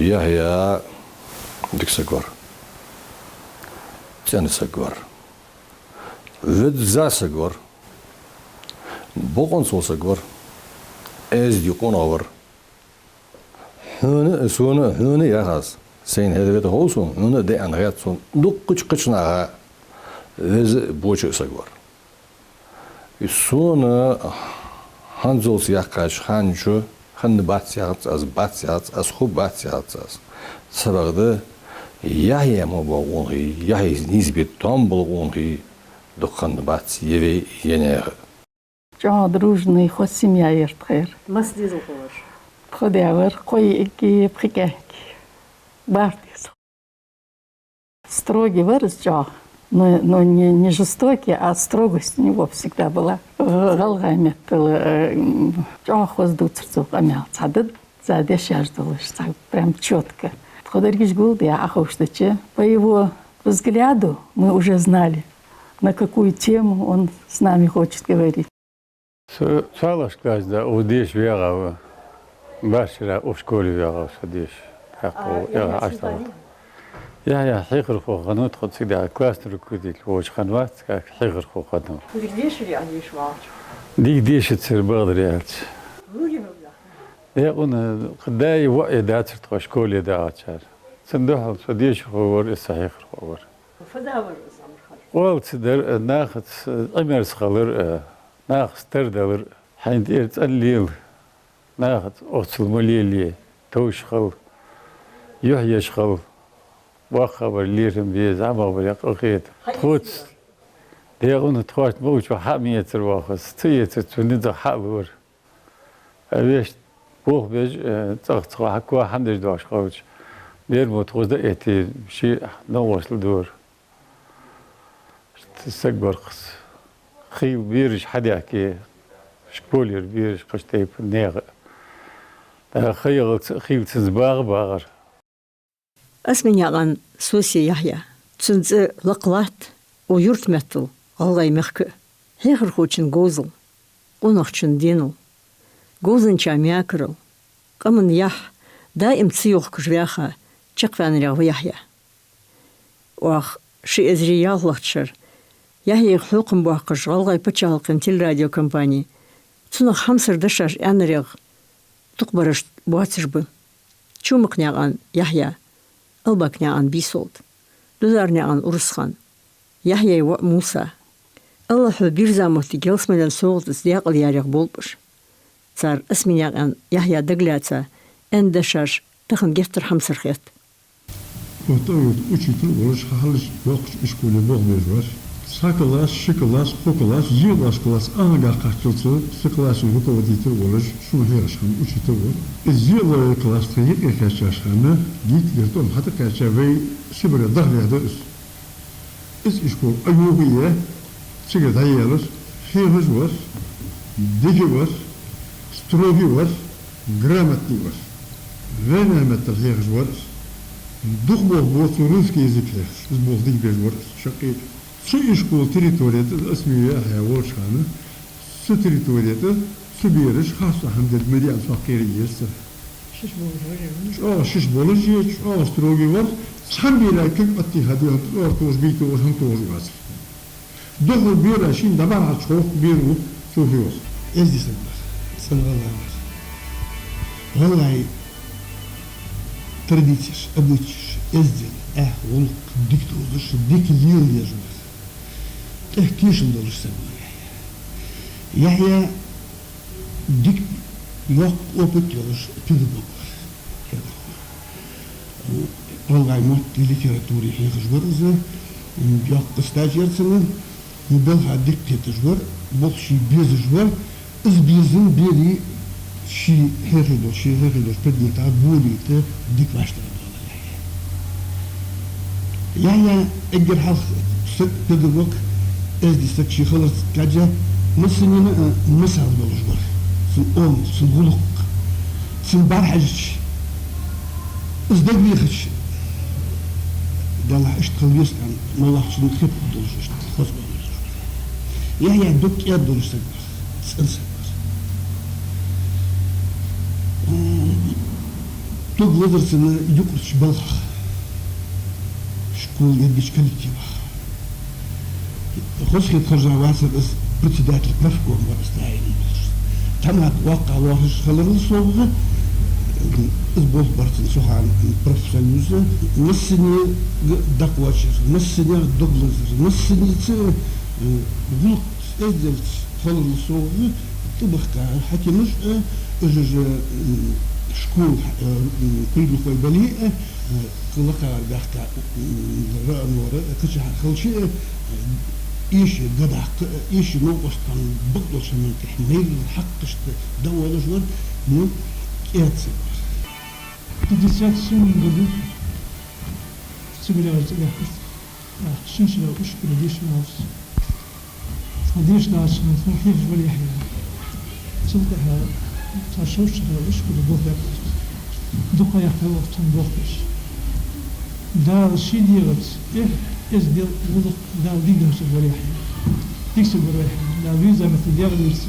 Yahya diksagor. Tjanisagor. Vidzasagor. Bogon solsagor. Ez yukonavar. Hune yahas. Sen hedefte olsun. Hune de anlayatsun. Dukkuçkıçnağa. Vez boçusagor. Sonra Hanzos yakaş hancu han batsiyat az khub batsiyat az. Sabagda Yahya mo boğunhi Yahya nisbet tam boğunhi dokhan bats yevi yene. Жа дружный, хо семья ертхер. Мас дизел холош. Ходявер, кой ки прикеки. Бартис. Строгий вырос жа, но не жестокий, а строгость у него всегда была. Галгамет жа хоздуцерцу амял цадд заде шаждалыш, прям четко. Ходоргиш гулды, а хоштаче. По его взгляду мы уже знали, на какую тему он с нами хочет говорить. Салаш класда удеш вера башира в школе вера садиш хақо я ашта я хикр хо ганут ход сида класс рукудил воч ханват как хикр хо хадно Диш ли ани швач. диш цер бадрят я он قداي وقت في شكول داعشر صندوق صديش هو صحيح هو فداور زمر خل. قلت در ناخذ امر خلر ناخذ تردر حين ديرت الليل ناخذ اوصل مليلي توش خل يحيش خل وخبر ليرم بي زعما بريق اخيت خوت ديغون تخوت موج وحامية الواخص تيت تنده حالور أبيش بوخ بيج تغطى حكوا حمدش داش خوش بير متخوز اتي شيء نوصل دور تسكبر قص خيل بيرش حدا كي شكولير بيرش قشتي بالنيغ خيل تزباغ باغر اسمي عن سوسي يحيى تنز لقلات ويرت متل الله يمخك هيخر خوشن غوزل ونخشن دينو غوزن شامياكرو قمن يح دائم تسيوخ كجرياخا تشقفان رغو يحيى واخ شي ازري ياللخشر يحيى حقوق بوقش غلغي بتشالقن تل راديو كومباني تنخ خمسر دشاش انرغ تقبرش بواتشب شو مقنعان يحيى البقنعان بيسولد دوزارنعان أرسخان يحيى وموسى الله بيرزا مهتجلس من السوق تسديق اليارق بولبش صار اسمي عن يحيى دقلاتا ان دشاش تخن جفتر حمسر خيط وطاوت учитель ولش خالص وقت إشكولي بغبير ساكلاس شكلاس خوكلاس جيلاس كلاس أنا قاعدتلصو سكلاس وكوديتر ولش شو هيرش هم учитель الجيلا كلاس تيجي كاشاش أنا جيت قلتهم حتى كاشافي سبر الظهر هذا إس إشكول أيوبية سكر دايلس هيرش ور ديجي ور ستروغي ور грамотный ور وين مثل هيرش ور دخبه بوصو روسكي язык сбол дигбез ور شقيق Su işkol teritoriyada ismiye hayvolşanı, su teritoriyada su biriş hasta hamded medyan fakiri yerse. Şiş bolur jiç, strogi var. Sam bile kök atti hadi ortoz bito ham toz var. Doğru bir aşin dabar çok bir suhuyor. Ezdisinler. Sanırlar. Vallahi традиция, обычай, ездил, волк, диктуешь, дикий ел ежу. كيشن دولش سبب يحيى ديك يوق اوبت يولش تدبق والله موت ليتراتوري هي خجبرزه يوق استاجرسن يبلها ديك تجبر بوخشي بيز جبر از بيزن بيري شي هيردو بدي تاع بولي ديك باشتر يحيى اجر حظ تدبق Ezdistek şey kalır kaca mesela mesela olur. Sun guluk, sun barhaj. İzdek bir Dalla iştahlı iskan, Allah şunu hep dolmuş işte, hoş bulduk. Ya dok ya dolmuşsak var, sınsak var. Тоглодерсына юкрч был школ ергич коллектива. Хошхет хожаваса председатель правком вырастает. Там от вака лохиш халырыл соғығы сбол бартын соған профсоюзы мысыне докладчик, мысыне доглазер, мысыне вулк эдельц халырыл соғығы тыбыққа хакимыш өзі школ күлгіқой бәлі қылықа бәқта рәноры кычаға қылшы إيش قدح إيش نوقف كان بقدر من تحميل الحق دولة جور نو كياتسب. 57 году собираются ехать. Шиншила ушкули дешнавс. Дешнавс من فرحيف وليحيا. صدقها تشوشها ушкули بوهدك. دقة يحتوى وقتاً بوهدش. دا شي ديغت إز ديال غلق دا ديغم سبور يحيى ديكسب بور يحيى دا فيزا مثل ديال ويرسي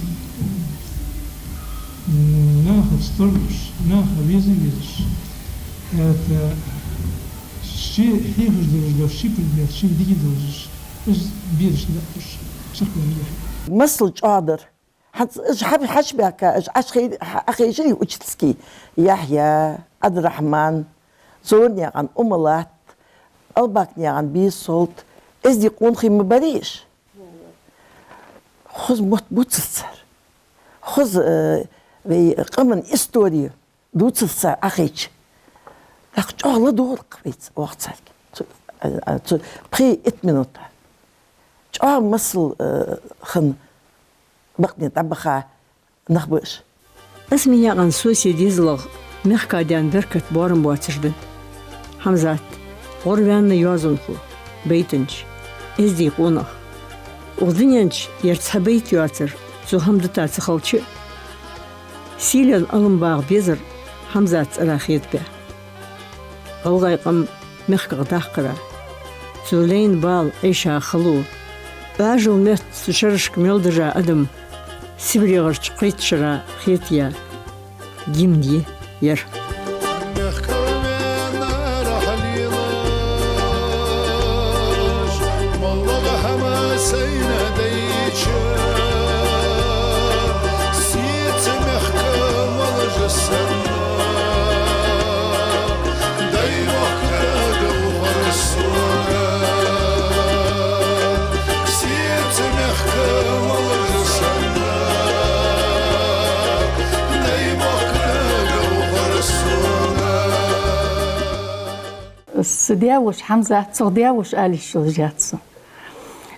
ناخذ ستورش ناخذ فيزش شي حيخش درجة شي بالبيت شي ديجي درجة إز بيرش نقش شكله يحيى مثل قادر حب حشبك أخي جري وجتسكي يحيى عبد الرحمن زورني عن أملات الباكني عن بيسولت إزدي قون خي مباريش خذ بوتسر خذ قمن إستوري دوتسر أخيش لك الله دور قبيت وقت سالك بخي 8 minuten مثل خن بقني طبخة نخبش اسمي عن سوسي ديزلغ مخكادان بركت بارم بواتشدن حمزات غربان يوازنخو بيتنش ازدي قونخ وذنينش يرتحبيت يواتر زو همدتا تخلچي سيلن ألم باغ بيزر حمزات راخيت بيه غلغيقم مخكغ داخقرا زولين بال عيشا خلو باجل مت سشرشك ميلدجا أدم سبريغرش قيتشرا خيتيا جيمدي ير Девуш, Хамза, девуш Алишил Жацу.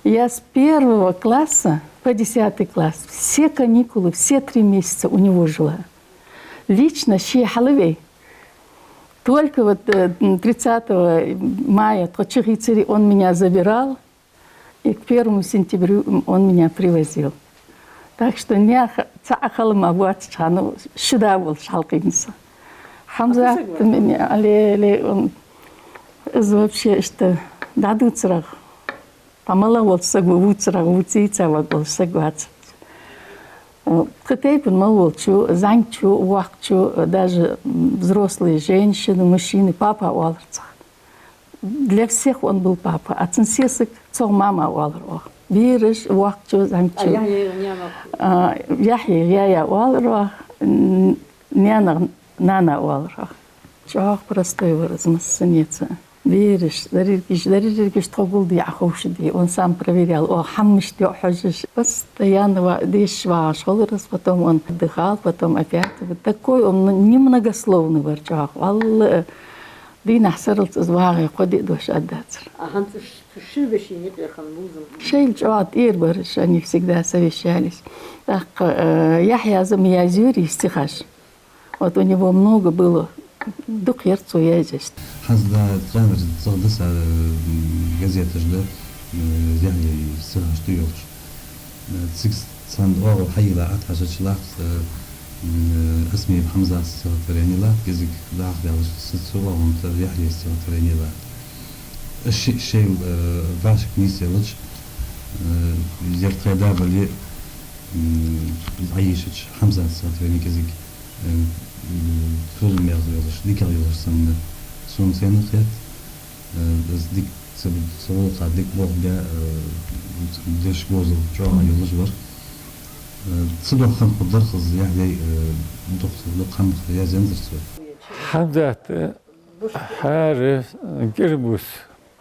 Я с 1 класса по 10 класс, все каникулы, все 3 месяца у него жила. Лично Ши Халавей. Только вот 30 мая он меня забирал, и к 1 сентябрю он меня привозил. Так что не цахалма ватчану шидавул шалкинса. Хамза меня, але вообще что дадут срах. Помаловал сагу срах, утица вагол сагвац. Хотя помаловал занчу, вахчу, даже взрослые женщины, мужчины, папа уалрца. Для всех он был папа. А ценсесик цо мама уалрох. Вириш, вахчу, занчу. Я уалрох, няна нана уалрох. Чах простой выраз, массаница. Веришь, даришь трогулди, ахушди. Он сам проверял, о, хаммишь, хожишь. Постоянно дишь ваш холорос, потом он отдыхал, потом опять. Вот такой он немногословный ворчах. Аллах, дин ахсарл зваги, ходи душ отдаться. А он шил беши не перехан музым. Шейл чуат ирбарыш, они всегда совещались. Так, Яхья Замиязюри стихаш. Вот у него много было. Дух ярцу я здесь. Хазда тренер зодыса газета жда يعني سنة شتيوش سكس سند أو حيلا أتحشى شلاف اسمي حمزة استغفرني لا كذا داخل على سوى وانت يحيى استغفرني لا الشيء فاشك نيسي لش يرتقي دابا لي عيشش حمزة استغفرني كذا film yazıyorlar, dik alıyorlar sanırım. Son sene kıyat, biz dik soğuk dik boğda deş gözü çoğu yıllar var. Sıcak kan kudlar kız yani doktorluk kan yazandır. حمزة حار جربوس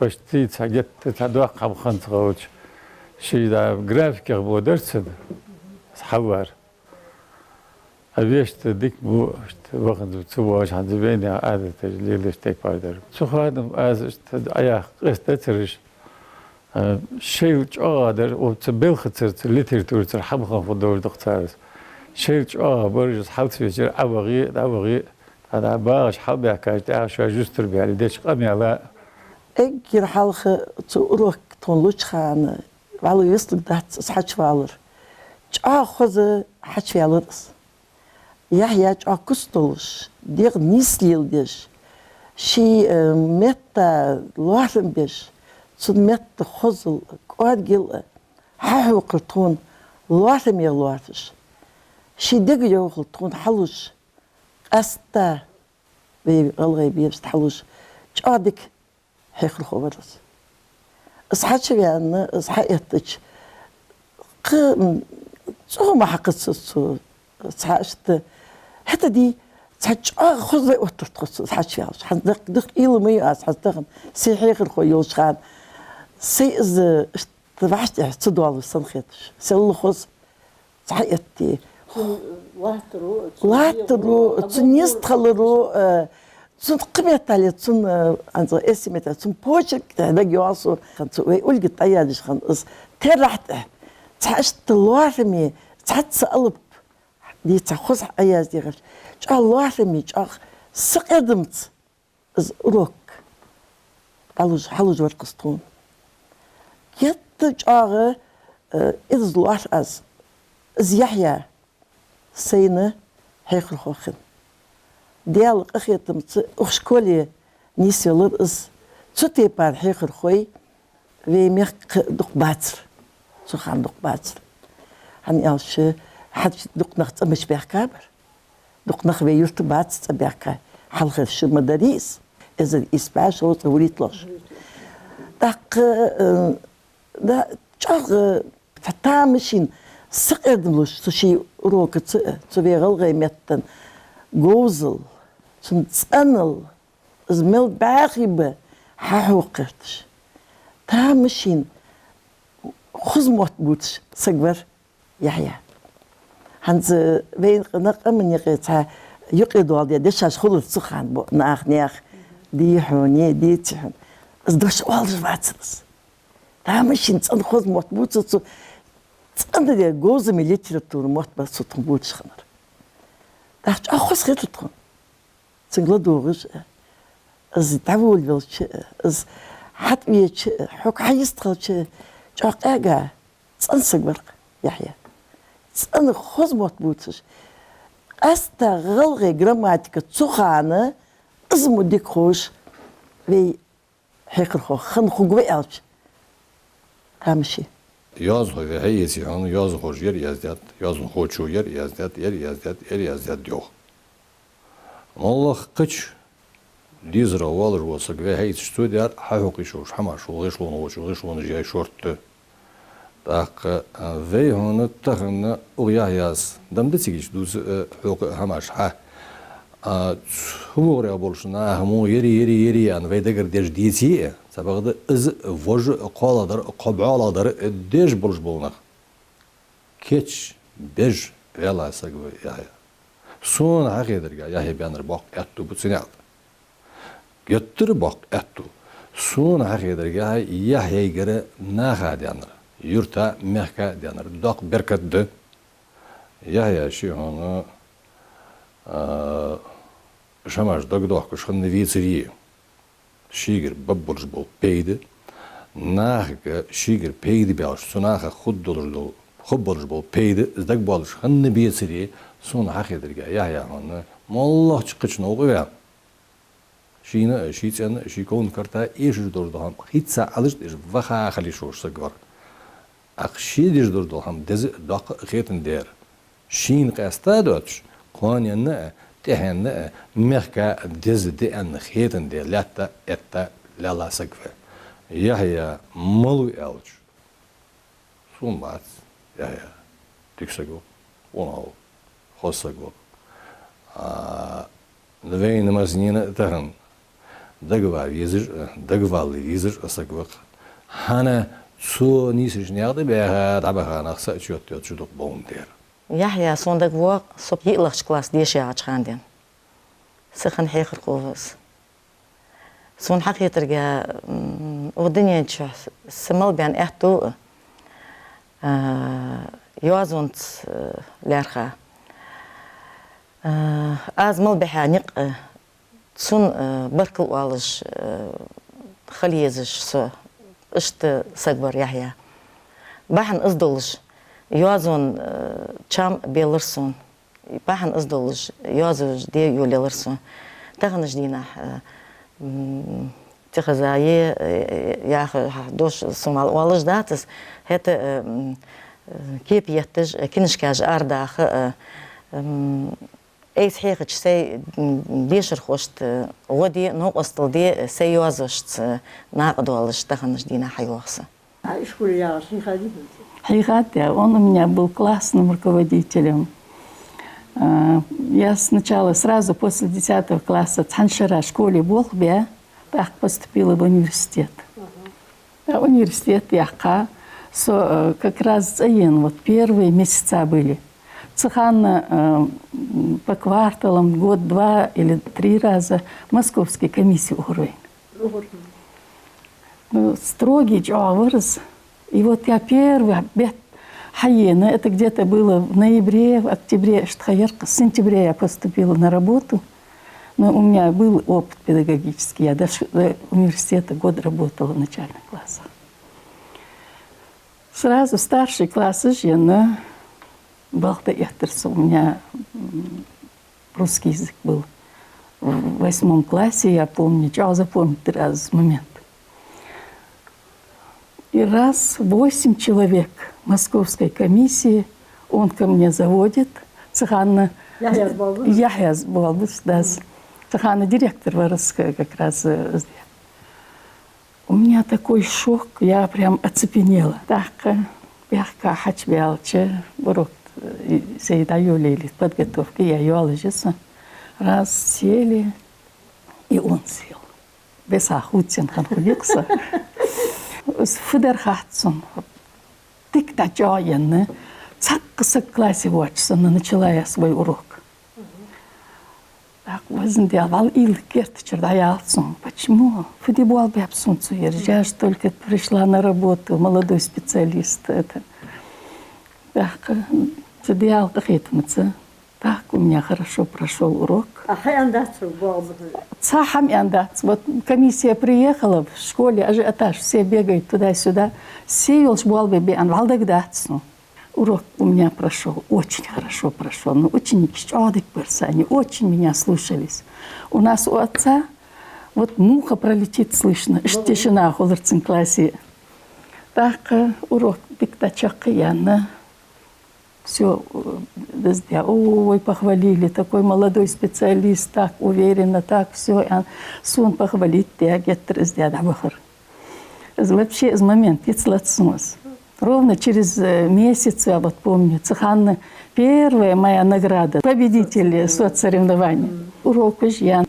باشتي تاجت تدوق خمخنت غوج شي دا جرافيك غبو درسد حوار أبيشت ديك بو وقت تسواش عند بيني عادة تجليل اشتيك بايدر شو خادم از ايا قستترش شيء قادر وتبل خطر ليترتور ترحمخن في الدور دكتور شيء برج حاوت في أبغي هذا باش حبي كاش شو جستر بيالي ديش قامي على Eğer halkı çoğuruk tonluç xanı, valı yıslık da saç valır. Çağ xozı haç valırız. Yahya çağ kustoluş, diğer nislil diş. Şi metta loğarım biş, çün metta xozul, koğargil, hahu qırtun, loğarım ya loğarış. Şi degi yoğul tun haluş, asta ve algay bir haluş. Çağ dik هيخل خبرز اصحى يعني اصحى يتج شو ما حقص اصحى حتى دي تحج خذ وترتخص اصحى فيها حدق دق يلمي اصحى دق سيحي غير خويوش خان سي از تبعت تدوال الصنخيتش سل خذ صحى يتي لاترو تنيستخلرو Sun kıymetli, sun anca esimetli, sun poçuk da giyasu, kan su ve ulgi tayadiş kan is terraht, taştılar tatsı alıp, di taxuz ayaz diğer, çağlar mı, çağ sıkıdım, is urok, haluj var kıstun. Gitti çağı, izlar az, iz Yahya, seyni heykhul xoxin. Diyalog أخيتم أخشكولي نيسيولر إس تشتي بار حيخر خوي ويميخ دق باتر شو خان دق باتر هني أوش حد دق نخت مش بيحكابر دق نخ ويرت باتر بيحكا حلقة شو مداريس إذا إسباش هو تقوليت لش دق دا شغ فتامشين سقدملش تشي روك تبي غلغي متن جوزل تنتسأنل زميل باغيبة حاوقرتش تامشين خزموت بوتش سقبر يحيى هنز وين قناق من يقيتها يقيدوا على ديشاش خلط سخان بو ناخ دي حوني دي تحن ازدوش والج باتسبس تامشين تسأن خزموت بوتش تسأن دي جوز مليتر تور موت بس تنبوتش خنر dacht ach het gewoon single doors از تعول بالش از حد ويش حك حيستخلش جاق اجا تنسق برق يحيى تن خزمت بوتش استغلغ جراماتيك تسخانه اسمو ديك خوش وي حيقر خو خن خوغوي الش همشي Yaz ve heyesi yani yaz hoş yer yazdat, yazın hoşu yer yazdat yok. Allah kıç dizra valır olsa ve heyet şu der hahuki şu hama şu gışlonu jay şorttu. Tak ve onu tahını uya yaz. Damda çigiş dus huk hamaş ha. Humor bolşuna hamu yeri yani ve de dej diyeti. Sabahda iz voj qoladır, qabaladır, dej buluş bulunaq. Keç bej vela sagı ya. Son haqidir ya hebanır bak ettu bu sene. Götür bak ettu. Son haqidir ya heygere naha denir. Yurta mehka denir. Dak berkatdı. Ya şey onu şamaj dak kuşun viciri. Şiger babburj bol peydi. Nahga şiger peydi biaş sunaha xudbolj bol peydi. Zdak bolj hanne viciri son haqidir ya onu. Mollah çıqıçını oğuya. Şina şiçen şikon karta eşir durdum. Hitsa alış vaha xali şoşsa gor. Akşidir durdum. Dez dak xetin der. Şin qasta döç. Qanyanna تهن مخكا دز دي ان خيتن دي لاتا اتا لا سقف يحيى ملو الج سون بات يحيى تكسغو ونو خصغو نوين مازنينا تهن دغوا ويزر اسقوق هانا سو نيسج نيادي بها دابها نخسا چوت چودق بوندير يحيى صندوق وق صب يقلقش كلاس ديش يا عندن سخن حيخر قوس صون حقيقة رجع ودنيا نشوف سمال بين احتو يوازونت لارخا مال بها نق صون بركل والش خليزش سو اشت سكبر يحيى بحن ازدلش يوازون چام بيلرسون بحن ازدلش يوازوج دي يوليلرسون تغنش دينا تخزاي يا دوش سمال والش داتس هتا كيف يتج كنشكاج ارداخ ايس حيقش سي ديشر خوشت ودي نوقستل دي سي يوازوشت ناقدولش تغنش دينا حيوخسه Хигатя, он у меня был классным руководителем. Я сначала, сразу после 10 класса в Цаншара школе Болхбе, так поступила в университет. Университет Яха, как раз вот первые месяца были. Цеханна по кварталам, год, 2 или 3 раза московские комиссии уровень. Строгий вырос. И вот я первый обед Хайена, это где-то было в ноябре, в октябре, в сентябре я поступила на работу. Но у меня был опыт педагогический, я до университета год работала в начальных классах. Сразу старший класс жена Балта Эхтерса, у меня русский язык был. В 8 классе, я помню, запомнил 3 раза момент. И раз 8 человек московской комиссии, он ко мне заводит, Цеханна, Яхья Балбус, да, Цеханна директор Воровская как раз. У меня такой шок, я прям оцепенела. Так, я хачбялче, урок сейдаю лили, подготовки, я ее ложится. Раз сели, и он сел. Без ахутин ханхуликса. Федерхатсон, тик-та джояны, цаккаса классе вочсон, начала я свой урок. Так, вознедел, ил кертичер даялсон. Почему? Футбол бепсон цуер. Я же только пришла на работу, молодой специалист. Это. Так, цедиал тахитмца. Так, у меня хорошо прошел урок. Цахам яндац. Вот комиссия приехала в школе, ажиотаж, все бегают туда-сюда. Сеял шбуалбе биан валдагдацну. Урок у меня прошел, очень хорошо прошел. Но ученики, они очень меня слушались. У нас у отца вот муха пролетит, слышно, тишина в холодном классе. Так, урок диктачак яна. Все, ой, похвалили, такой молодой специалист, так уверенно, так все. Сон похвалит, вообще с момента ицлацнус. Ровно через месяц, я вот помню, Цеханна, первая моя награда, победитель соцсоревнований. Урок я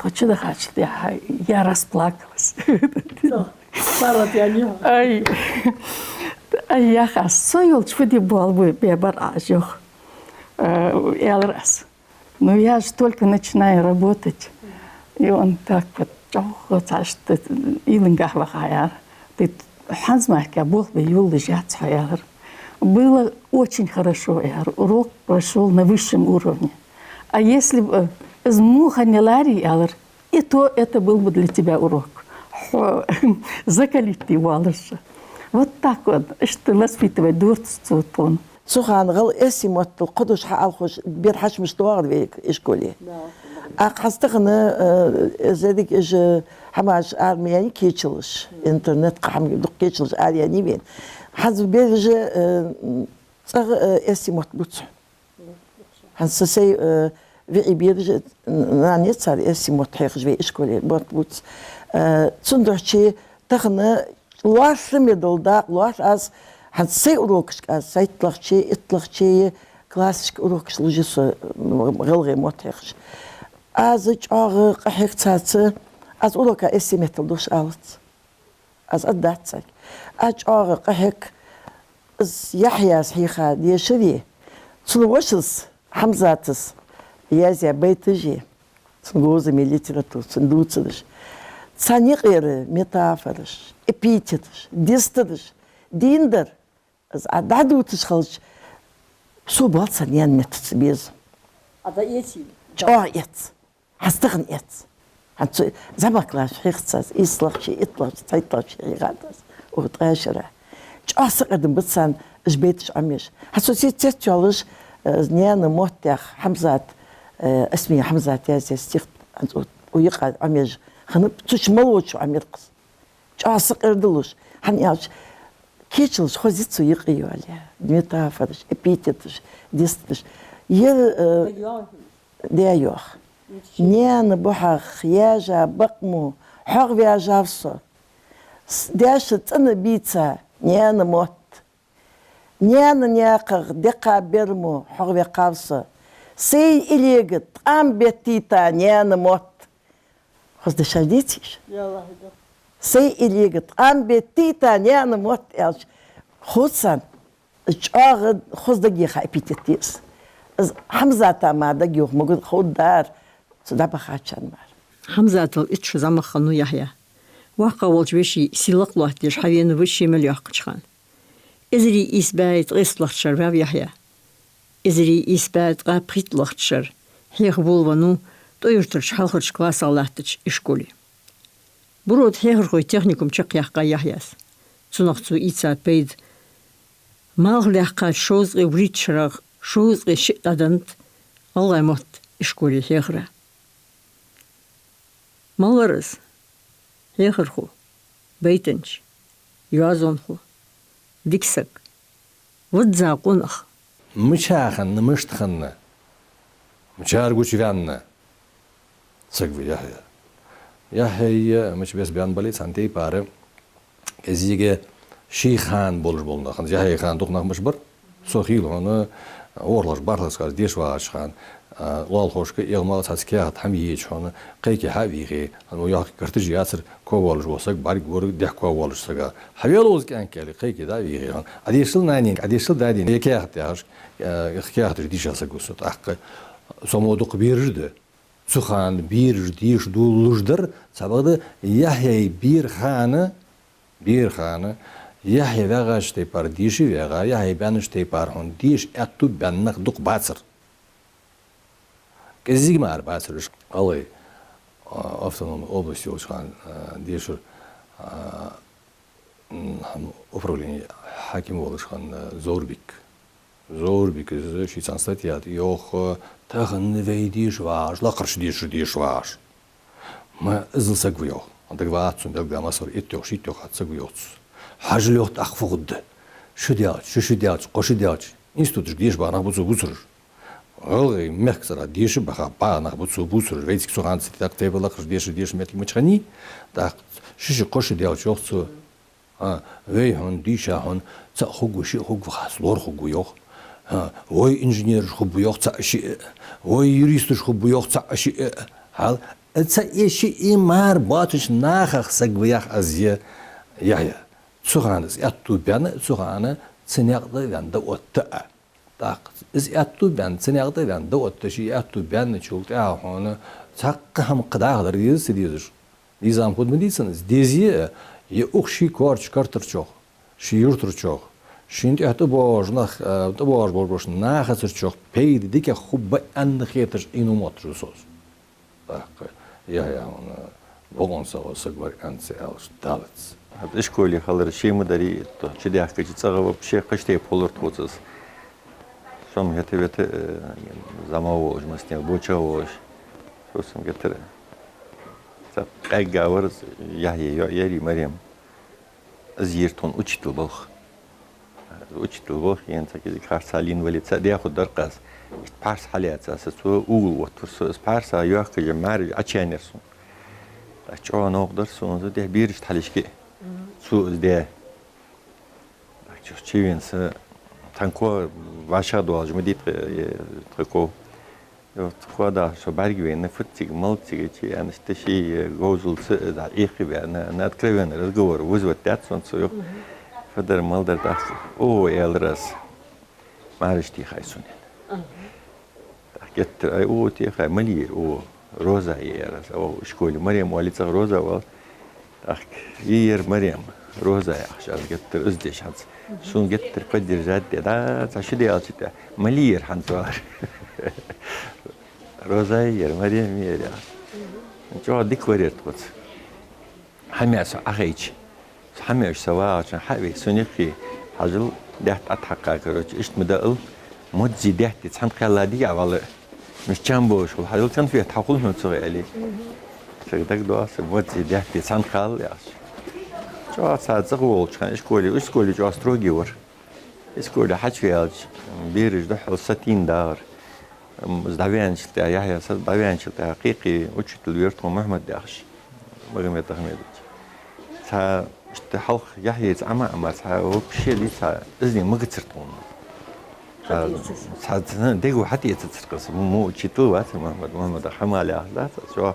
расплакалась. Я хасоил, футбол бы бебаражох. Раз. Но я же только начинаю работать. И он так вот, что илингах вахаяр. Ты ханзмахка бог бы юлыжат хаяр. Было очень хорошо. Урок прошел на высшем уровне. А если бы из муха не лари, и то это был бы для тебя урок. Закалить ты валыша. Вот так вот, что воспитывать дурцутон. سخان غل اسمه القدس حالخش بيرحش مستوار بيك إشكولي. أقصدقنا زادك إج حماش أرمياني كيتشلش إنترنت قحم دق كيتشلش أرياني بين. حزب بيرجع صار اسمه بوتش. هنسى wie bierge na net sar es mot hegers we iskole bot buts tsundorchi tagna loasle medolda loas as hat se uroksk as itlachchi klassisk uroksk lujus gelge mot hegers az ich ar qahektsatse az uroka es metoldos alt az adatsak az ar qahek يحيى صحيحة دي شدي سنوشس حمزاتس يازيا بيتجي سنغوزي من ليتراتور سندوتسدش سانيغير ميتافرش ابيتتش ديستدش ديندر از عدادوتش خلش سو بات سنيان نتس بيز هذا يتي جايت هستغن يت هت زبكلاش حيختس إصلاحشي إطلاش تايتاش يغادس وتغاشره جاسق قدم بتسان جبيتش عميش حسوسيت تشالش نيانا موتيخ حمزات اسمي حمزات يا استيخ ويقع عميج خنب تشملوش عميرقص جاسق اردلوش حنياش كيتشلش خوزيتسو يقيو عليها ميتافرش ابيتتش ديستش ير ديايوخ نيانا بوحخ ياجا بقمو حق فياجافسو داشت انا بيتسا نيانا موت نيانا نياقغ دقا بيرمو حغوي قابصة سي إليقت قام بيتيتا نيانا موت خز دشارديتيش سي إليقت قام بيتيتا نيانا موت إلش خصان اجاغد خز دقيقة إبيتيتيس حمزة ما دقيق مقود خود دار سدابا خاتشان مار حمزة الاتش زمخنو يحيى واقع والجوشي سيلق لوحديش حوين وشي مليح قشخان إزري إسبايت غيصلحشر واب يحيى إزري إسبايت غابريت لحشر هيخ بولوانو تويرترش حلقش كلاس اللحتش إشكولي برود هيخ خوي تخنيكم چق يحقا يحياس تنخصو إيسا بيد مالغ لحقا شوز غيوريت شرغ شوز غي شئتادنت الله موت إشكولي هيخرا مالغرز هيخرخو بيتنش يوازونخو ديكسك ودزاقونخ مشاخن مشتخن مشارقو شفعنا سقوي يحيى مش بس بيان بليت سانتي بارم ازيجه شيخان بولش بولنا خان يحيى خان دوخنا مشبر سوخيل هنا اورلاش بارلاس كاز ديش واش خان لال خوشك يغما تاسكيات هم يجون قيكي حبيغي انو ياك كرتج ياسر كوولج وسق بارك ور دح كوولج سغا حبيلوز كان كالي قيكي دا بيغي اديشل نانين اديشل دادين يكيات ياش اختيارت ديش اسغوسوت اق سومودوق بيرد سخان بير ديش دولجدر سبب يحيى بير خانه يحيى وغاش تي بار ديشي وغا يحيى بانش تي بار هون ديش اتو بانخ دوق باتسر كزيج مار باتسرش الله автономной области Ошхан дешер управление хаким Ошхан Зорбик из Швейцарской статьи йох таган вейдиш ваш лакарш диш ваш мы злсагвё он так ваатсун белгамасор иттёх атсагвёц хажлёхт ахфугд что делать институт гдеш банах буцур Аллы мягксара деши баха банах буцур вейцк суганцы так тебалах деши метки мачхани так шиши коши делать ёхцу вей хон диша хон ца хугуши хугвас лор хугуёх ой инженер хугуёх ца ши ой юрист хугуёх ца ши хал ца еши имар батыш нахах сагвях азье яя суганыс ятту бяны суганы ценякты вянда отта так из ятту бян ценякты вянда отта ши ятту бяны чулт ахоны цакка хам кыдагдар дизиш низам худмедисiniz дезие je ook zie kort kartertjoch, zie jurtertjoch, zie het de boos nagetsertjoch, peide dikke goed bij en de geters in een motorzoos. Ja, volgens ons zeg en zelfs dat. Het is schoolje haler schemudari, to chidach kachitsaga вообще качте полортвоцс. Сам гетевете замовож, масне бочавож. Сосам гетере. قاعد يحيى يري مريم زيرتون учитель был учитель был, я не знаю, Харсалин валится, я худор каз. Парс халиятся, су угол вот, с парса юахка же марь, ачанерсун. А чё оно угдорсун, за де бириш талишки, су де. Чё чивенс, танко ваша дуал, жму дит трако. Вот хода, что баргиве, на футик, малтик, чи, анестезии, гозулцы, да, ихиве, на откровенный разговор, вызвать тяцун, су Федер Малдер dacht, oh Elras, maar is die gijsunen. Get oh tegen Malier, oh Rosa Elras, oh school Mariam walitza Rosa wel. Ach hier Mariam Rosa ja, als get is die chance. Zo'n get ter kadir zat da, tashidi alchita. Malier hanzwar. Rosa hier Mariam hier ja. Jo dik wariert wat. Hamias ageich. حميش سواء عشان حبي سنيقي حجل دهت أتحقق كروش إيش مدقل مدزي دهت تسحن خلادي على مش جنبوش والحجل كان فيه تحقل من صغير عليه شغلك دواس مدزي دهت تسحن خال ياش شو ساعات زغول كان إيش كولي جو أستروجي ور إيش كولي حج في عالج بيرج ده حلستين دار مزدعيان شلتها يحيى مزدعيان شلتها حقيقي وشت الويرت محمد داخش بغم يتخمد تا حلق يحيى عما عما تا وبشي اللي تا إذن ما قترتون تا ديجو حتى يتسرقس مو شتو وات محمد حمالي أهلا شو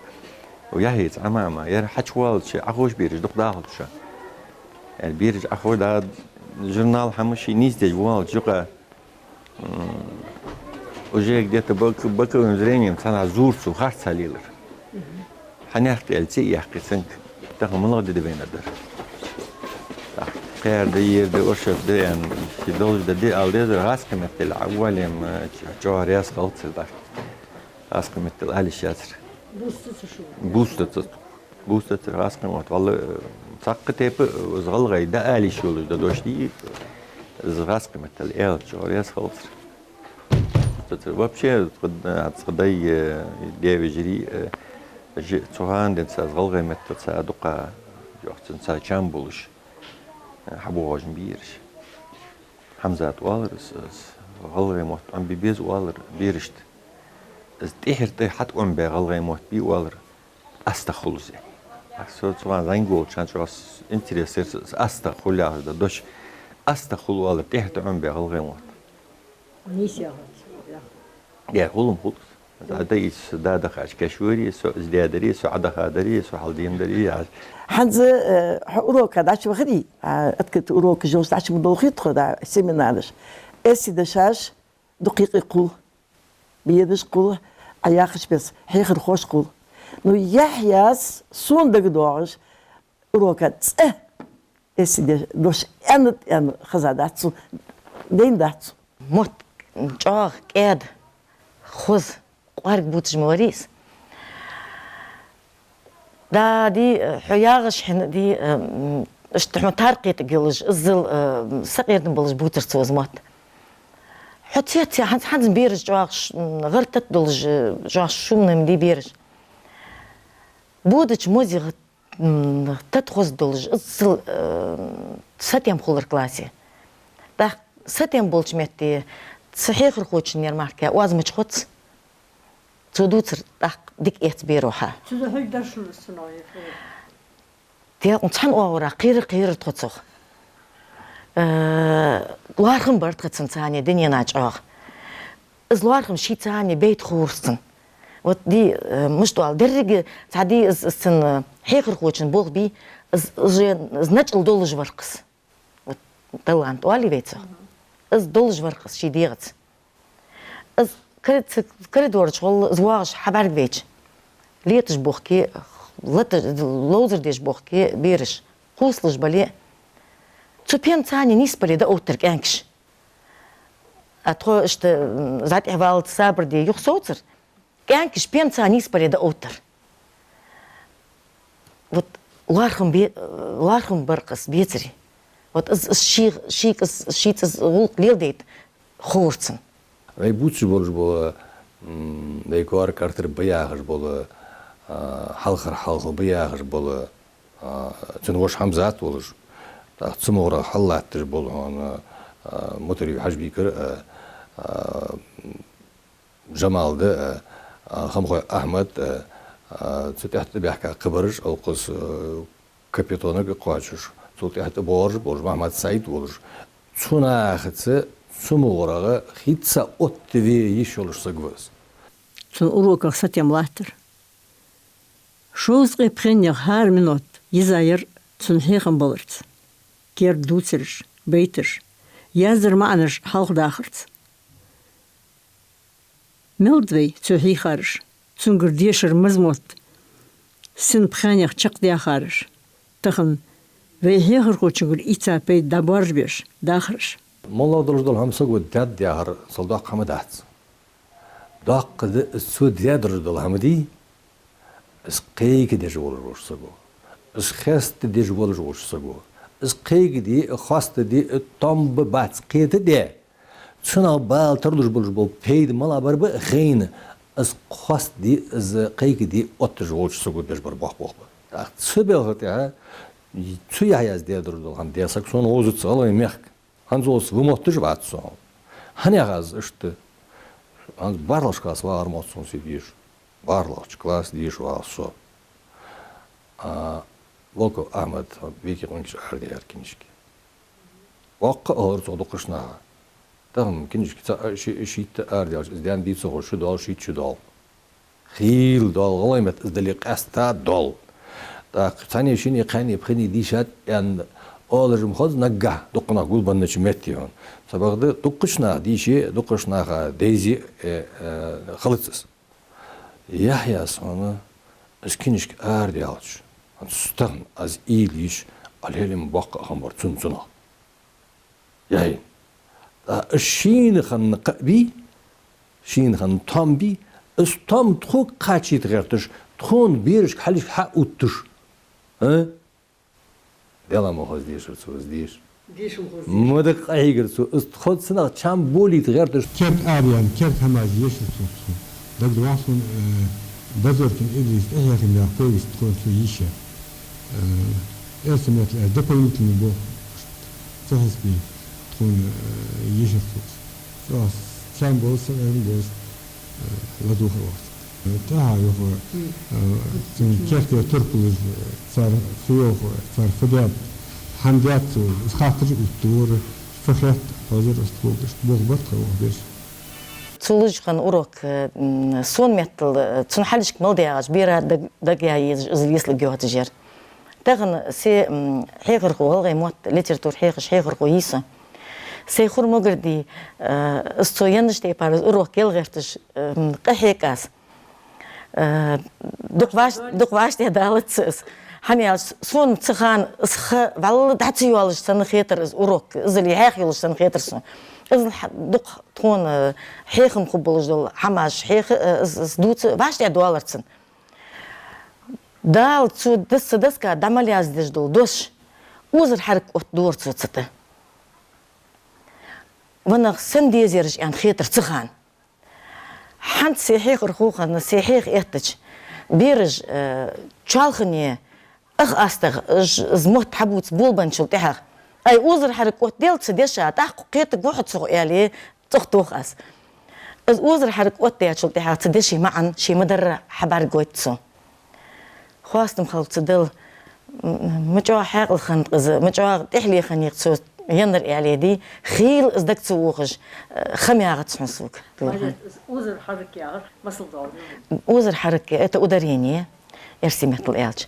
ويحيى عما عما ير حش والد شيء أخوش بيرج دق داخل شو يعني بيرج أخو دا جورنال همشي نيز ديج والد جوكا وجيك ديت بك ونزرينيم تانا زورتسو خارج ساليلر حنيحكي التي يحكي سنك تاخد من غادي بين الدر خير دير دي أرشف دي يعني في دولج دي أو دي راس قيمة الأولم جوار ياس غلط سلطة راس قيمة الأهل شاتر بوستة راس قيمة والله ساق تيب زغل غي دا أهل شولج دا دوش دي راس قيمة الأهل جوار ياس غلط وبشي تقدي دي بجري توهان دين ساز غلغي متى صادقة يحسن ساجان بولش حبو واجن بيرش حمزة والر غلغي موت عم بيبيز والر بيرشت از تيحر حت أم بغلغي موت بي والر أستخلص يعني أكثر توهان زنقول كان شخص انتريسير أستخل هذا دوش أستخل والر تيحر أم بغلغي موت نيسيا يا غلم خلص هذا ده دخل كشوري سو ازديادري سو عدخادري سو حلديم دري حنز حروك هذا شو خدي أتكت حروك جوز عش مدوخيت خدا سيمينارش أسي دشاش دقيق يقول بيدش قول عياخش بس حيخر خوش قول نو يحياس سون دقدوعش حروك أسي دوش أن خزاداتسو دين داتسو موت جاغ قاد خذ قارك بوتج مواريس دا دي حياغش حن دي اشتحمو تارقيت قلج ازل سقيرن بلج بوتر توزمات حتيت حد بيرج جواغش غلطت دلج جواغش شومنم دي بيرج بودج موزي تتخوز دلج ازل ساتيام خولر كلاسي دا ساتيام بولج متي صحيح الخوتش نيرماركا وازمج خوتس تودوتر ديك إيت بيروحها. تزهق داشل الصناعي. تيا ونصحن أورا قير تختصخ. لوارخم برد قتسن ثانية دنيا ناجعه. إز لوارخم شيء ثانية بيت خورسن. ودي مش دوال درج تعدي إز حيخر خوتشن بوغ بي إز نجل دولج ورقص. طلعن توالي بيتسه. إز دولج ورقص شي ديغت. إز كريت ورد شغل زواج حبار بيج ليتش بوخكي لوزر ديش بوخكي بيرش قوسلج بالي تبين ثاني نسبة دا أوترك أنكش أتخو إشت زات إحوال صابر دي يخصوتر أنكش بين ثاني نسبة دا أوتر وط لارخم برقص بيتري وط إز شيك إز غلق ليل ديت خورتن Wij boetsen worden wij kwaar karter bejagers bollen halger bejagers bollen toen was Hamzat bollen dat ze mogen halater bollen مطرب حج بيكر جمالد خمخوي أحمد تحت بيحكي قبرج أو قص كابيتونك قواجش تحت بورج محمد سعيد بورج تسونا خدسة سمورغة خيتسا أوتفي يشولش سجوز تون أروك ستيم لاتر شوز غيبخين هار منوت يزاير تون هيخن بلرت كير دوترش بيتر يازر معنش حلق داخرت ملدوي تو هي خارج تون قرديشر مزموت سن بخانيخ چق ديا خارج تخن وی هیگر کوچنگر ایتا پی دبارج بیش داخلش. مالله دلش دل هم سوق داد دیار صداق هم دات. داق قد سود دیار دل هم دی. اس قیق دیج ولش سوق. اس خست دیج ولش سوق. اس قیق دی خواست دی تام ببعث قیت دی. چنا بال تردش بلش بول پید مال عبر به خین. اس خواست دی از قیق دی اتش ولش سوق دیج بر باخ باخ. داخت سبب هتیه. Цуя аз дедурдул хам десак сон озут салай мех. Ханзос вумоттыж ватсон. Ханягаз ишти. Ханз барлашкас вар мотсон сидиш. Барлаш класс диш васо. Волков Ахмед вики конч арди аркинишки. Вакка алыр соду кышна. Тагым кинишки шит арди изден бит согу шу дал шит шу дал. Хил дал галаймет издели каста дал. Так, ثاني شيء قاني بخني ديشات أن أولرم خذ نجح دقنا قول بنش متيون سبقة دقشنا ديشة دقشنا خا ديزي خلصس يحيى صانا اسكنش أردي عالش استغن از إيليش عليهم بقى خمر تنزنا يعني الشين خن قبي شين خن تامبي استام تخو قاتشي تغيرتش تخون بيرش حليش حق وتش دلا ما خذ ديش رسول ديش مدق أيجر سو استخد سنة كم بولي تغيرتش كرت آريان كرت هماز ديش رسول دك دواسون بزركن إدريس إياكن يا قويس تكون سويشة إرسمت دبلومت من بو فهس بي تكون يش رسول كم بوس كم بوس لدوخ الوقت تاها يخو كيف تركز صار فيوخ صار فداب حمدات خاطر الدور فخت حاضر استوقش بوغبط خوش تولجخن أوروك سون متل تون حلشك ملدياج بيرا دقيا يزليس لجوه تجار تغن سي حيغر خو هلغي موت ليتراتور حيغر خو يسا سي خور مقردي استوينش تي بارز أوروك يلغرتش قحيكاس دوك واش تي دالتس هني سون تخان اسخ والله دحتي يولش سن خيتر أوروك زلي هاخ يولش سن خيتر سون إذن دوك تكون حيخم خبولج دول حماش حيخ دوت واش تي دولارتسن دال تسو دسكا دمالياز ديش دول دوش وزر حرك دور تسته وانا سن ديزيرج يعني خيتر تخان حنت سيحيخ رخوخن سيحيخ احتج بيرج تشالخني اخ استغ زموت حبوت بولبن شلتها اي وزر حرك ديلت ديشا تحقق قيت واحد سوق يالي تختوخ اس وزر حرك ديال شلتها تدشي معا شي مدر حبار قوتسو خواستم خلط دل مجوا حاق الخنق مجوا تحلي خنيق ينر يالي دي خيل ازدك تسوخش خمياغت سنسوك وزر حرك يا مصل دول وزر حرك اتا ودريني يرسي مثل ايلش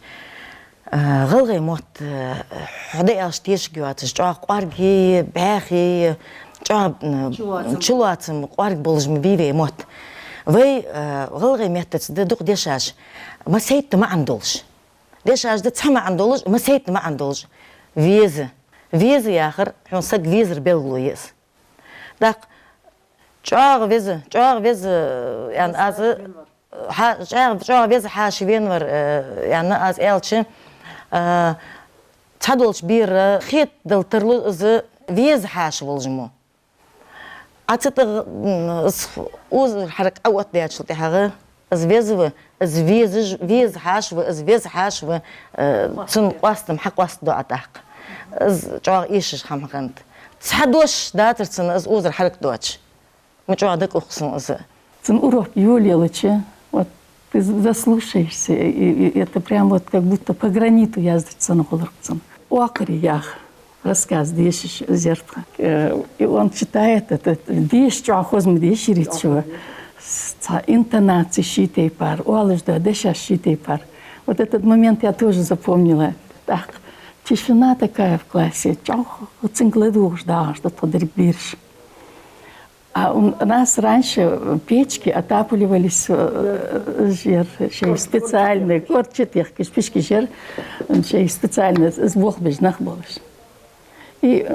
غلغي موت حدا اشتيش جواتش جا قارغي باخي جا چلواتم قارغ بولج مبيبي موت وي غلغي متت دوق ديشاش ما سيت ما عندولش ديشاش دت ما عندولش ما سيت ما عندولش فيز يا اخر حنسق فيزر بلغلويس داق جا فيز يعني از جا فيز حاش بينور يعني از الچ تادولش بير خيت دل ترلو از فيز حاش ولجمو اتت اوز حرك اوت ديات شلتي حاجه از فيز حاش و از فيز حاش و تن قاستم حق قاست دو اتاق از جا ايش خمخنت схадош датырцын из озер харк доч. Мучуадык ухсын из. Цин урок Юлилыча, вот ты заслушаешься, и это прям вот как будто по граниту яздится на холоркцин. Уакари ях, рассказ дешиш зертха. И он читает это, деш чуахозм деширичева, интонации щитей пар, уалыжда деша щитей пар. Вот этот момент я тоже запомнила. Так, тишина такая в классе, чух, цингледу ждала, что подербирш. А у нас раньше печки отапливались жир, специальные, корчит их, кишпички жир, специально с бухбежных болыш. И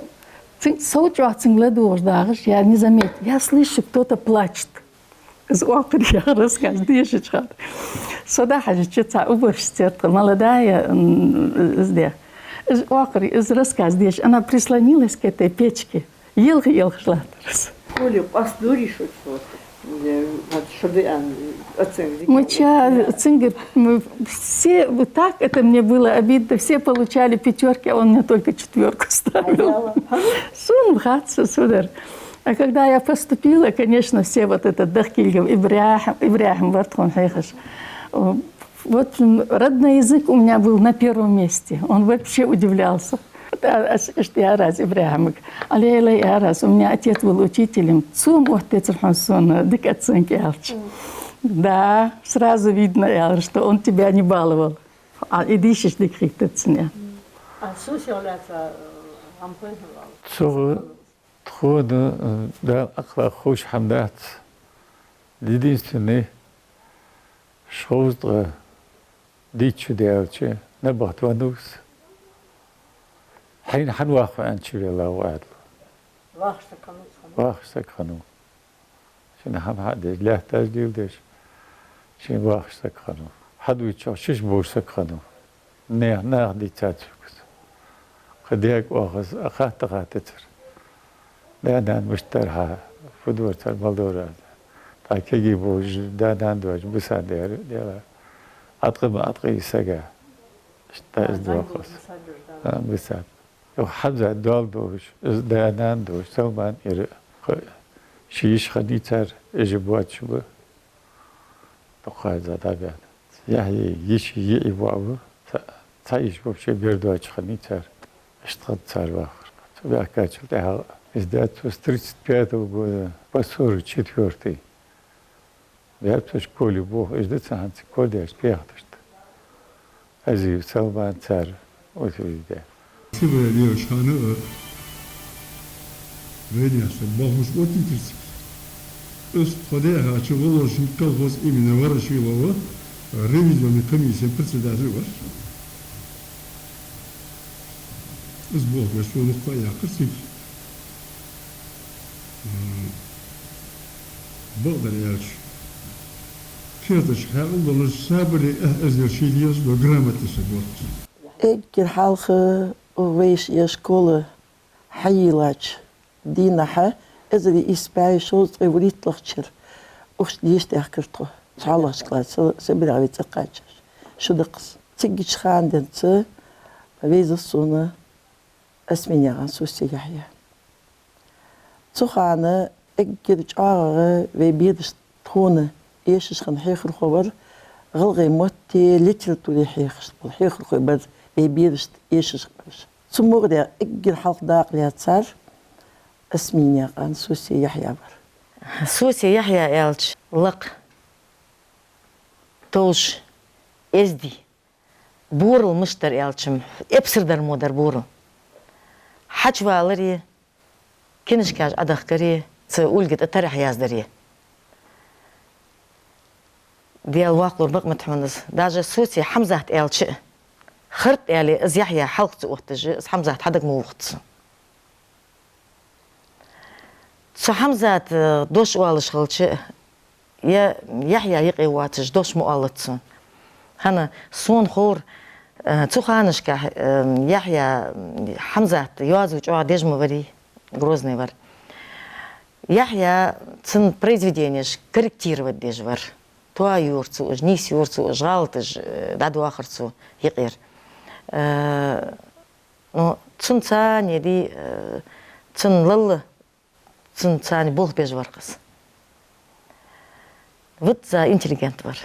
я не заметила, я слышу, кто-то плачет. Из оперы я рассказываю, сюда хожу, университет, молодая здесь. Из оперы, из рассказываю, она прислонилась к этой печке, ел шла. Мы все, вот так это мне было обидно, все получали пятерки, а он мне только 4 ставил. Судар. А когда я поступила, конечно, все вот этот Дахкильгов, Ибрахим, Вартхон Хайхаш, вот родной язык у меня был на первом месте. Он вообще удивлялся. Я раз Ибрахимик. А я раз. У меня отец был учителем. Цум отец Хансон, дик оценки алч. Да, сразу видно, что он тебя не баловал. А идишь дик рихтецня. А сусиолята ампынхывал. Цугы тхуны да акла хош хамдат. Единственный шоздра дичу делче набат ванус. حين حنواقف عن شيء الله وعد واخ سكنوا شنو هم هذا لا تجديد ديش شنو واخ سكنوا حد ويتشوش بوش سكنوا نه دي تاتشكس خديك واخذ اخات تغاتتر دادان مشترها فدور المالدورات تاكي بوش دادان دوج بسادير ديلا اطقي سجا اشتاز دوخس بساد حبزة دال دوش دانان دوش سلمان شيش خديتر اجبوات شبه تقاعد زادابيات يعني يشي يعيبوه تعيش بوشي بيردوش خديتر اشتغل تار واخر تبعكات شلتها ازداد وستريت بياتو بسور четвертый بياتوش كولي بوه ازداد سهانتي كوديش بياتوشت ازي سلمان تار وتويدي Сибирь девушканы венесы бахуш отитис. Ходеха чуволожник колхоз именно Ворошилова, ревизионной комиссии председатель ваш. Из Бога, что он впаял, красив. Благодаря Кертыш хавал, сабри азершилиос до грамоты соборки. Эггер халхы ويش يشكول حيلاش دينها إذا إسباعي شوز وريت لخشر وش ديش تحكرتو تعالش كلاس سبيل عبيد تقاش شو دقس تيجي خان دنت بيز الصونة اسمي عن سوسي يحيى تخانة أجر جارة وبيدش تونه إيش خن حيخر خبر غلغي موتي ليترتولي حيخر خبر بيدش إيش خبر ثم غدا أجر حلق داق لياتسار اسمي عن سوسي يحيى بر سوسي يحيى إلش لق توش إزدي بورل مشتر إلشم إبسر در مودر بورل حج والري كنش كاج أدخ كري تقولجت أترح يازدري ديال واقلور بق متحمنز داجة سوسي حمزة إلش خرط إلي إز يحيى حلقت وقتج إز حمزة حدق موقت سو حمزة دوش والش خلش يا يحيى يقي واتج دوش مؤلتسون هنا صون خور تخانش كه يحيى حمزة يوازوج عادج مبري грозный вар. Яхья цен произведениеш корректировать деж вар. Туа юрцу, нис юрцу, жалтыж, даду ахарцу, якир. Но цунца неди цын лылы, цын цани бол беж бар қыз. Вот за интеллигент бар.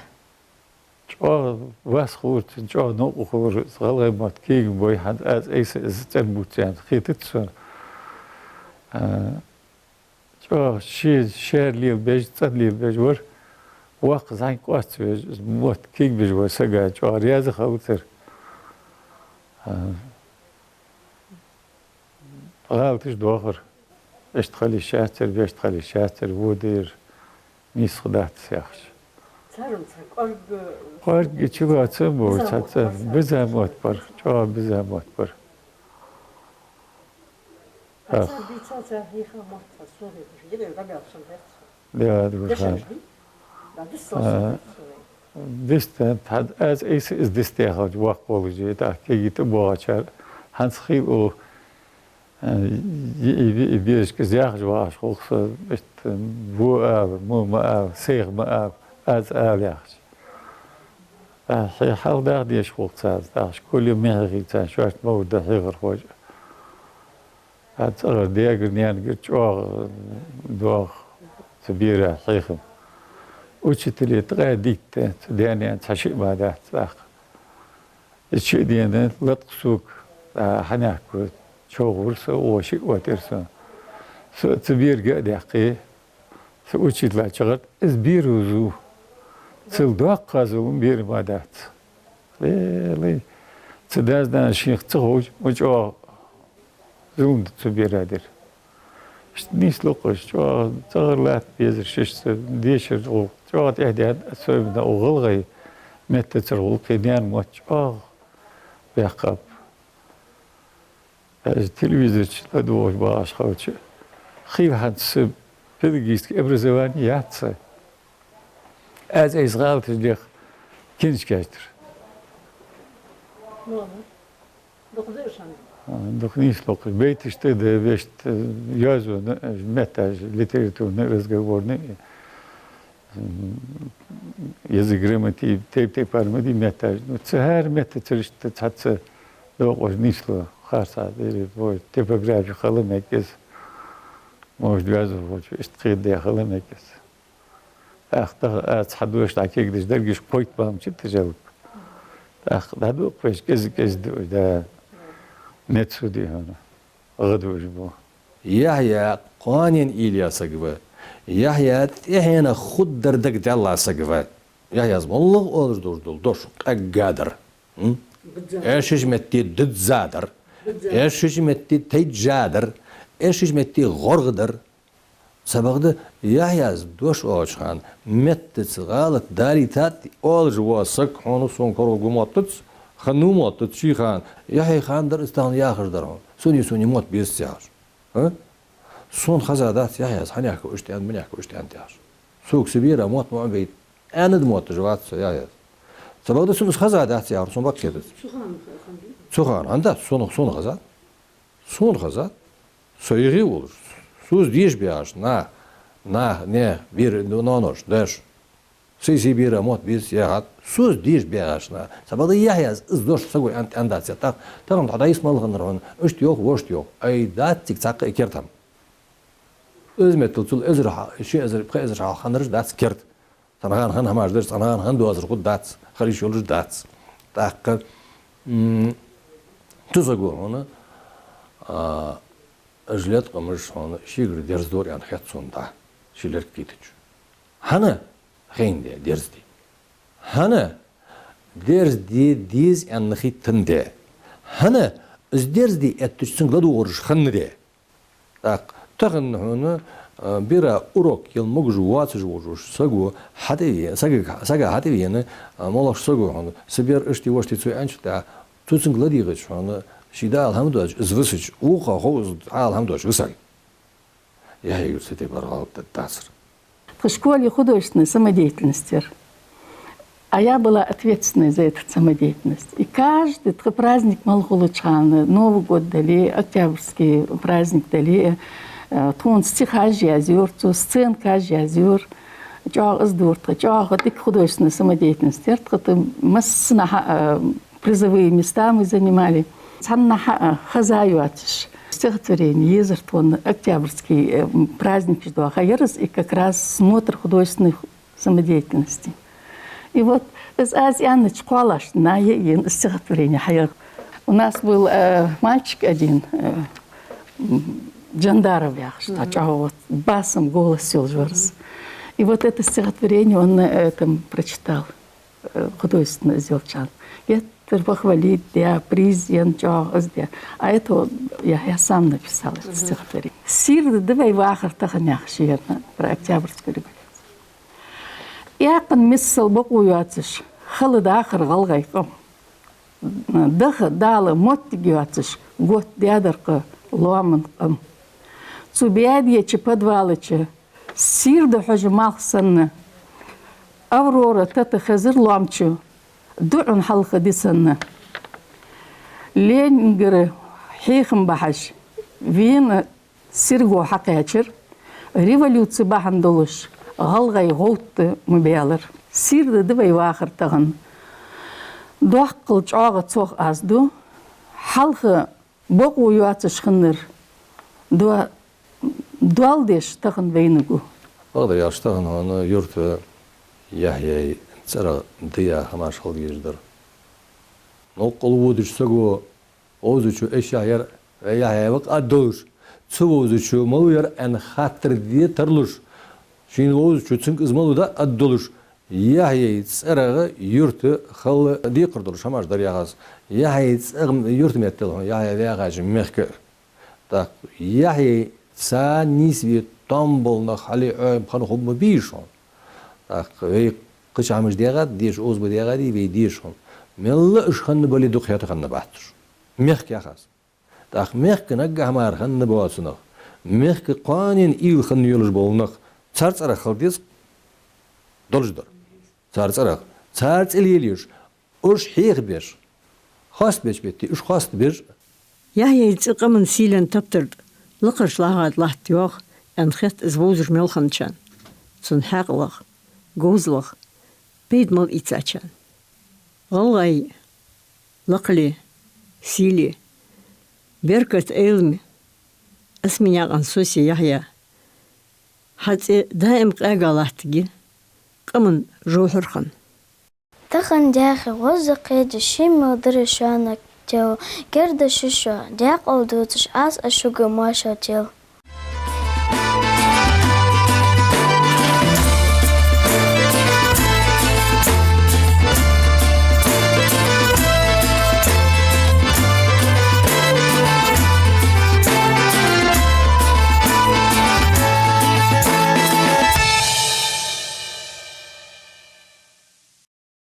Чо вас хурт, чо ну ухур, сгалай мат кеген бой ханд аз эйсе зтен мутян хитетсон. Чо шерлил беж цадлил беж бар. Вақ зайн қуаст беж мот кеген беж бар сага чо рязы хаутер. غالتش دوخر اشتغلي شاتر بيشتغلي شاتر ودير ميس خدات سياخش قرب چیگو اتسم بود بزامات بر چه بزامات بر دیاد بخان دستن had از is دسته خود وقت بولجی تا که گیت باچر هنس خیل او بیش که زیاد جواش خودش است بو مو ما سیر ما از آلیاش حال در دیش خودش است داش کلی مهری تن شوید مود دهیگر خود هات دیگر نیان گرچوار دوار تبیره حیخم وچتلی تقدیت دیانه تشی بعد است چی دیانه لطسوک هناك شغل سواشي وترسا تبير قدقي سوشيت لا شغل بيروزو تلدق قازون بير مادات لي تداز دان شيخ تخوج وجو زوند تبير هادر نيس لوقش جو تغلات بيزر شش ديشر او جو تهداد سوبنا وغلغي متى ترغل كيدان موتش بيقاب التلفزيون لدوش باش خوتش خير هنسب pedagogist образование яца. Az izgaltır diye kinç geçtir. Doknis lokal. Beyt işte de veşt yazı metaj literatürne razgovorne yazı gramatiği tep parmadı metaj. Her metaj işte tatsa dokuz nislo خاصة ديري بوي تيبوغرافي خلا مكس موش دوازو بوش اشتقيد دي خلا مكس اختا اتحدوش تاكيك ديش درجش بويت بام چي تجاوب اختا دو قوش كز دوش دا نتسو دي هانا غدوش بو يحيى قوانين إليا سقفة يحيى تحينا خود دردك دالله سقفة يحيى زم الله أولر دور دوش قادر ايش متي دد زادر ايش متي تيجادر ايش متي غرغدر سبقده يحيى دوش اوشخان مت غلط داريتات اولج واسق هونو سون كرو غموتت خنوموت شي خان يحيى خان در استان ياخر درون سوني موت بيسيار ها سون خزادات يحيى حنياك وشتان منياك وشتان تيار سوق سبيره موت مو بيت انا موت جوات يحيى سبقده سون خزادات يار سون بak كده Soğan, anda son kazat, soyuğu olur. Suz diş bir ağaç, ne bir nonoş, deş. Sisi bir amot biz yahat, suz diş bir ağaç na. Sabahda yahyaz, izdoş sagoy andatsya tak, tamam tada ismalğın ron, öşt yok, voşt yok. Aydat tiksak ikertam. Özmet tulsul ezir halkanır dat skert. Sanagan han hamajdır, sanagan han duazır kud dat, xariş olur dat. Tak. Тузагу она жилет камыш она шигр дерздор ян хатсунда шилер китич. Хана хенде дерзди. Хана дерзди диз ян хиттинде. Хана издерзди эттүсүн гладу орыш ханде. Так тагын оны бира урок ел могжу вацу жужу сагу хадеви сага хадевини молош сагу он сибер ишти вошти цу анчта туцин гладига шона шида алхамдуаш звысыч уха хоз алхамдуаш высай я юрсете барал таср в школе художественной самодеятельности. А я была ответственной за эту самодеятельность. И каждый праздник Малхулычхана, Новый год дали, Октябрьский праздник дали, тон стихаж язюр, сценка язюр, чаг издуртха, чаг дик художественной самодеятельности. Массна призовые места мы занимали. Санна хазаюатиш. Стихотворение Езерт, он октябрьский праздник жду Ахайерс и как раз смотр художественных самодеятельности. И вот из Азианы школаш на стихотворение Хайер. У нас был мальчик один, Джандаров, вот басом голос силжорс. И вот это стихотворение он там прочитал, художественно сделал. Это похвалить, я приз, я ничего. А это я сам написал это стихотворение. Сир, давай вахар таханях шиерна про Октябрьскую революцию. Яқын миссал бақуятыш, хылыда ақыр қалғайқым. Дығы далы моттигиятыш, год дядырқы луамын қым. Цубиадьечі подвалычы, сирді хожымақсынны. Аврора тәті хазыр луамчы, дуын халқы дисынны. Ленгірі хейхым бахаш, вені сирго хақячыр, революция бахандылыш. Ғалғай ғоутты мүбеялыр. Сирді дывай вақыртығын. Дуақ қылч ағы цоқ азду. Халқы боқ уюаты шқыныр. Дуалдеш тағын бейнігу. Бағдар яштағын оны юрты яхяй цара дия хамашқыл еждір. Ноққыл өдішсігі өзічу әшайыр яхяйвық аддылыш. Цу өзічу мұлуер ән хаттырдие тырлыш. Şimdi o çöçünk izmalı da addoluş. Yahya tsarağı yurtu xal diye kurduluş amaçlar yağız. Yahya tsağım yurtu mettel. Yahya yağacı mehke. Tak Yahya sa nisbi tambolna hali xan xub bişon. Tak ve qıçamız diyagat diş oz bu diyagat ve dişon. Mella işxan böyle duqyatı xan bahtır. Mehke yağız. Tak mehke naghamar xan boğasınıq. Mehke qanin il xan yoluş bolnaq. Çarçara xaldız dolujdur. Çarçara. Çarç eliyeliyor. Uş heyg bir. Xast beş betti. Uş xast bir. Yahya yılçıqımın silen taptırdı. Lıqırşlağa lahtı yok. Enxet izvozur melxançan. Sun haqlıq, gozlıq, beydmal içaçan. Galgay, laqli, sili, berkat eylmi. Isminağın sosi Yahya. حتى دائم قاقالاتي قمن روحرخن تخن داخل وزقيد شي مدر شانك جو قرد ششو داق أودوتش أس أشوق ما شاتيل